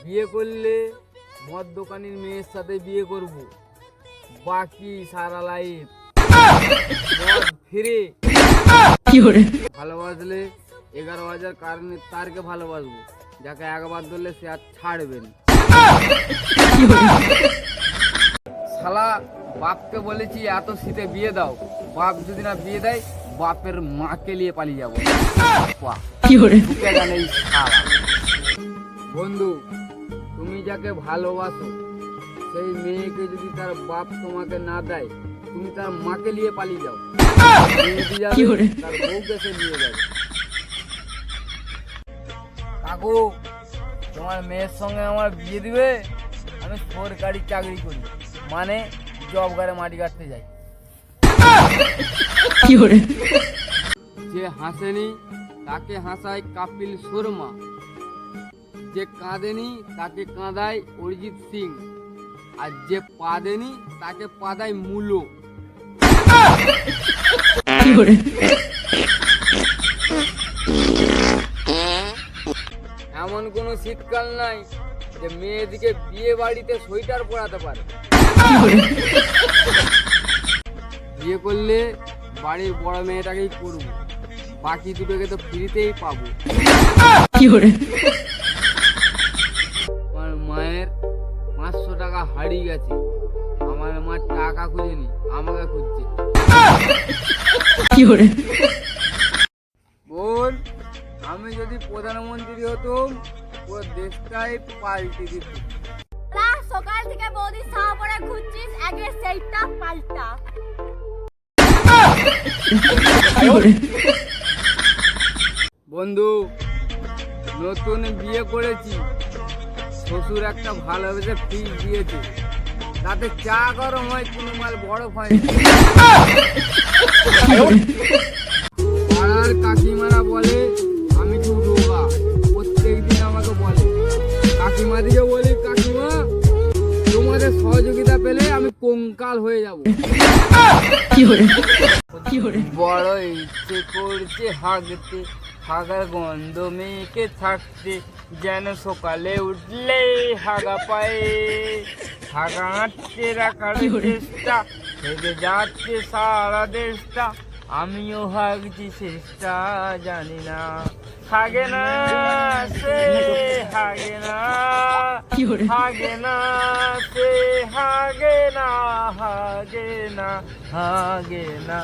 বিয়ে করলে মদ দোকানের মেয়ের সাথে বিয়ে করব, বাকি সারা লাইফ মদ ফিরে। ভালোবাসলে 11,000 কারণে তারকে ভালোবাসবো, যাকে একবার ধরলে সে আর ছাড়বেন। শালা বাপকে বলেছি এত শীতে বিয়ে দাও, বাপ যদি না বিয়ে দেয় বাপের মাকে নিয়ে পালিয়ে যাবো। বন্ধু, তুমি যাকে ভালোবাসো সেই মেয়েকে যদি তার বাপ তোমাকে না দেয়, তুমি তার মাকে নিয়ে পালিয়ে যাও, তার বউকে সে নিয়ে যাবে। কাকু, তোমার মেয়ের সঙ্গে আমার বিয়ে দিবে? আমি সরকারি চাকরি করি, মানে জব গাড়ে মাটি কাটতে যাই। যে হাসেনি তাকে হাসায় কাপিল শর্মা, যে কাঁদেনি তাকে কাঁদায় অরিজিৎ সিং, আর যে পাদেনি তাকে পাদায় মূলো। এমন কোনো শীতকাল নাই যে মেয়েদিকে বিয়ে বাড়িতে সোয়েটার পরাতে পারে। বিয়ে করলে বাড়ির বড় মেয়েটাকেই করবো, বাকি দুটোকে তো ফ্রিতেই পাবো। আমার মায়ের 500 টাকা হারিয়ে গেছে, আমার মা টাকা খুঁজেনি, আমাকে খুঁজছে। বোন, আমি যদি প্রধানমন্ত্রী হতাম পুরো দেশটাই পাল্টে দিত। সকাল থেকে বৌদি ছাওয়া পরে ঘুরছিস, আগে সেইটা পাল্টা। বন্ধু, নতুন বিয়ে করেছি, শ্বশুর একটা ভালোবেসে ফিস দিয়েছে, তাতে চা গরম হয় কোনো মাল বরফ হয়। পাড়ার কাকিমারা বলে আমি খুব রোগা, প্রত্যেকদিন আমাকে বলে। কাকিমা দিকে বলি, কাকিমা তোমাদের সহযোগিতা পেলে আমি কঙ্কাল হয়ে যাব। বড় ইচ্ছে করছে হাগতে, হাগার গন্ধ মেয়েকে থাকতে, যেন সকালে উঠলে হাগা পায়ে। হাগা আটকে রাখার চেষ্টা, হেগে যাচ্ছে সারা দেশটা, আমিও হাগছি চেষ্টা, জানি না হাগে না সে হাগে না, হাগে না সে হাগে না, হাগে না, হাগে না।